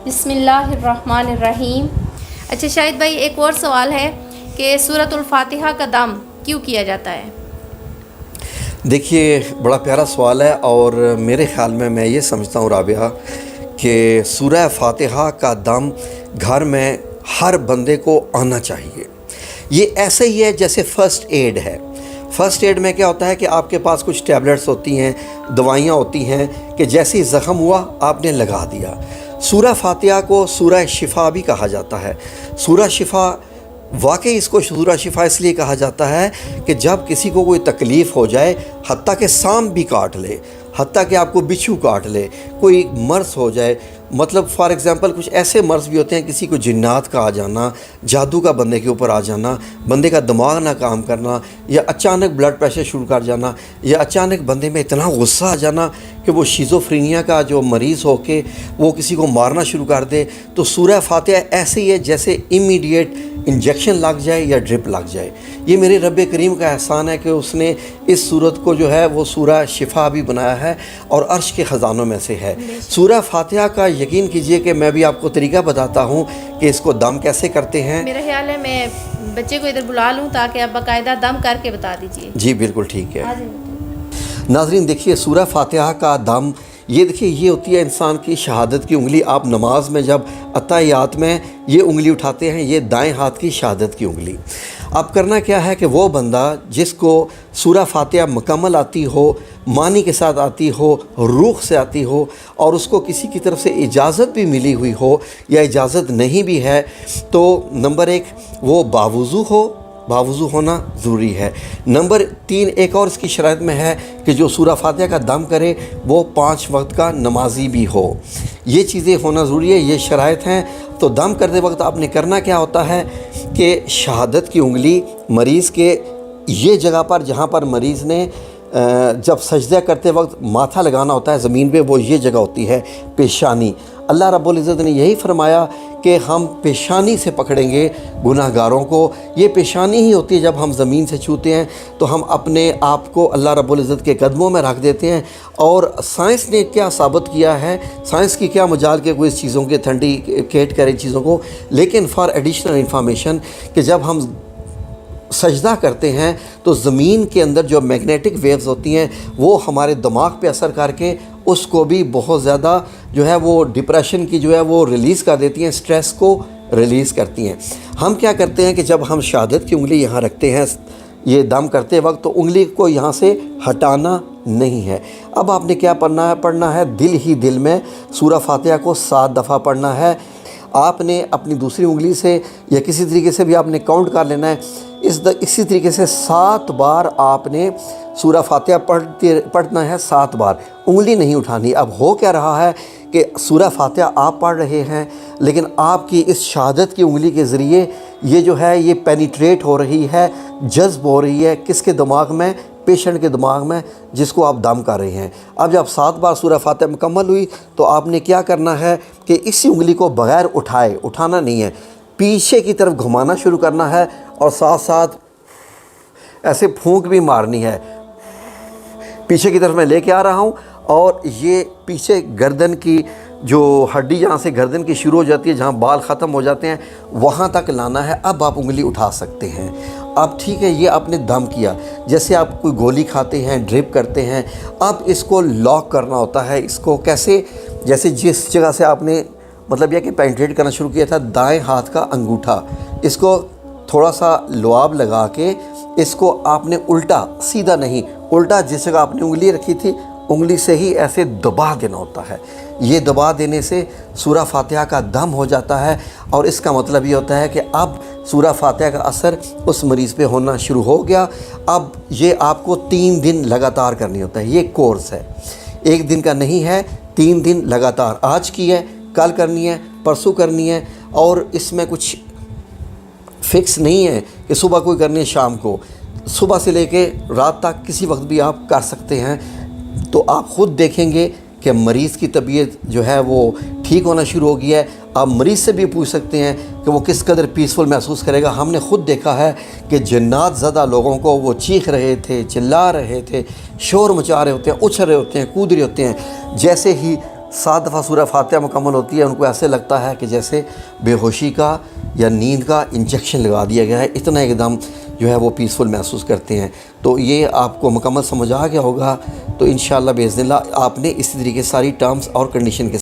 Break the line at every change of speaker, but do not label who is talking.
बिस्मिल्लाहिर्रहमानिर्रहीम। अच्छा शाहिद भाई, एक और सवाल है कि सूरतुल फातिहा का दम क्यों किया जाता है?
देखिए, बड़ा प्यारा सवाल है और मेरे ख़्याल में मैं ये समझता हूँ राबिया कि सूरह फातिहा का दम घर में हर बंदे को आना चाहिए। ये ऐसे ही है जैसे फ़र्स्ट एड है। फ़र्स्ट एड में क्या होता है कि आपके पास कुछ टैबलेट्स होती हैं, दवाइयाँ होती हैं कि जैसे ही ज़ख़म हुआ आपने लगा दिया। सूरह फातिहा को सूरह शिफा भी कहा जाता है। सूरह शिफा, वाकई इसको सूरह शिफा इसलिए कहा जाता है कि जब किसी को कोई तकलीफ़ हो जाए, हत्ता कि सांप भी काट ले, हत्ता कि आपको बिच्छू काट ले, कोई मर्ज़ हो जाए, मतलब फ़ॉर एग्ज़ाम्पल कुछ ऐसे मर्ज़ भी होते हैं, किसी को जिन्नात का आ जाना, जादू का बंदे के ऊपर आ जाना, बंदे का दिमाग ना काम करना, या अचानक ब्लड प्रेशर शुरू कर जाना, या अचानक बंदे में इतना गुस्सा आ जाना कि वो शिज़ोफ्रेनिया का जो मरीज़ हो के वो किसी को मारना शुरू कर दे। तो सूरह फातिहा ऐसे ही है जैसे इमीडिएट इंजेक्शन लग जाए या ड्रिप लग जाए। ये मेरे रब करीम का एहसान है कि उसने इस सूरत को जो है वो सूरह शिफा भी बनाया है और अर्श के ख़जानों में से है। सूरह फातिहा का यकीन कीजिए कि मैं भी आपको तरीका बताता हूँ कि इसको दम कैसे करते हैं।
मेरा ख्याल है मैं बच्चे को इधर बुला लूँ ताकि आप बाकायदा दम करके बता दीजिए।
जी बिल्कुल ठीक है। नाज़रीन देखिए, सूरह फातिहा का दम, ये देखिए, ये होती है इंसान की शहादत की उंगली। आप नमाज में जब अत्ताहियात में ये उंगली उठाते हैं, ये दाएं हाथ की शहादत की उंगली। अब करना क्या है कि वो बंदा जिसको सूरह फातिहा मुकम्मल आती हो, मानी के साथ आती हो, रूह से आती हो, और उसको किसी की तरफ से इजाज़त भी मिली हुई हो या इजाज़त नहीं भी है, तो नंबर 1 वो बावुज़ू हो, बावुज़ू होना ज़रूरी है। नंबर 3 एक और इसकी शराइत में है कि जो सूरह फातिहा का दम करे वो 5 वक्त का नमाजी भी हो। ये चीज़ें होना ज़रूरी है, ये शराइत हैं। तो दम करते वक्त आपने करना क्या होता है कि शहादत की उंगली मरीज़ के ये जगह पर जहाँ पर मरीज़ ने जब सजदा करते वक्त माथा लगाना होता है ज़मीन पे, वो ये जगह होती है पेशानी। अल्लाह रब्बुल इज़्ज़त ने यही फरमाया कि हम पेशानी से पकड़ेंगे गुनाहगारों को। ये पेशानी ही होती है जब हम ज़मीन से छूते हैं तो हम अपने आप को अल्लाह रब्बुल इज़्ज़त के कदमों में रख देते हैं। और साइंस ने क्या साबित किया है, साइंस की क्या मजाल के कोई इस चीज़ों के ऑथेंटिकेट करें चीज़ों को, लेकिन फ़ॉर एडिशनल इंफॉर्मेशन कि जब हम सजदा करते हैं तो ज़मीन के अंदर जो मैग्नेटिक वेव्स होती हैं वो हमारे दिमाग पे असर करके उसको भी बहुत ज़्यादा जो है वो डिप्रेशन की जो है वो रिलीज़ कर देती हैं, स्ट्रेस को रिलीज़ करती हैं। हम क्या करते हैं कि जब हम शहादत की उंगली यहाँ रखते हैं ये दम करते वक्त, तो उंगली को यहाँ से हटाना नहीं है। अब आपने क्या पढ़ना है दिल ही दिल में सूरह फातिहा को 7 दफ़ा पढ़ना है। आपने अपनी दूसरी उंगली से या किसी तरीके से भी आपने काउंट कर लेना है। इसी तरीके से 7 बार आपने सूरह फातिहा पढ़ना है, 7 बार, उंगली नहीं उठानी। अब हो क्या रहा है कि सूरह फातिहा आप पढ़ रहे हैं लेकिन आपकी इस शहादत की उंगली के ज़रिए ये जो है ये पेनिट्रेट हो रही है, जज्ब हो रही है किसके दिमाग में, पेशेंट के दिमाग में जिसको आप दम कर रहे हैं। अब जब 7 बार सूरह फातिहा मुकम्मल हुई तो आपने क्या करना है कि इसी उंगली को बग़ैर उठाना नहीं है, पीछे की तरफ घुमाना शुरू करना है और साथ साथ ऐसे फूंक भी मारनी है। पीछे की तरफ मैं लेके आ रहा हूँ और ये पीछे गर्दन की जो हड्डी जहाँ से गर्दन की शुरू हो जाती है, जहाँ बाल ख़त्म हो जाते हैं, वहाँ तक लाना है। अब आप उंगली उठा सकते हैं। अब ठीक है, ये आपने दम किया, जैसे आप कोई गोली खाते हैं, ड्रिप करते हैं। अब इसको लॉक करना होता है। इसको कैसे, जैसे जिस जगह से आपने मतलब यह कि पेनिट्रेट करना शुरू किया था, दाएं हाथ का अंगूठा, इसको थोड़ा सा लुआब लगा के इसको आपने उल्टा, सीधा नहीं, उल्टा जिस जगह आपने उंगली रखी थी उंगली से ही ऐसे दबा देना होता है। ये दबा देने से सूरह फातिहा का दम हो जाता है और इसका मतलब ये होता है कि अब सूरह फातिहा का असर उस मरीज़ पे होना शुरू हो गया। अब ये आपको 3 दिन लगातार करनी होता है। ये कोर्स है, 1 दिन का नहीं है, 3 दिन लगातार। आज की है, कल करनी है, परसों करनी है, और इसमें कुछ फिक्स नहीं है कि सुबह कोई करनी है शाम को। सुबह से लेके रात तक किसी वक्त भी आप कर सकते हैं। तो आप ख़ुद देखेंगे कि मरीज़ की तबीयत जो है वो ठीक होना शुरू हो गई है। आप मरीज़ से भी पूछ सकते हैं कि वो किस कदर पीसफुल महसूस करेगा। हमने ख़ुद देखा है कि जन्नात ज़दा लोगों को वो चीख रहे थे, चिल्ला रहे थे, शोर मचा रहे होते हैं, उछल रहे होते हैं, कूद रहे होते हैं। जैसे ही 7 दफ़ा सूरह फातिहा मुकम्मल होती है, उनको ऐसे लगता है कि जैसे बेहोशी का या नींद का इंजेक्शन लगा दिया गया है, इतना एकदम जो है वो पीसफुल महसूस करते हैं। तो ये आपको मुकम्मल समझ आ गया होगा। तो इंशाअल्लाह बिइज़्निल्लाह आपने इसी तरीके सारी टर्म्स और कंडीशन के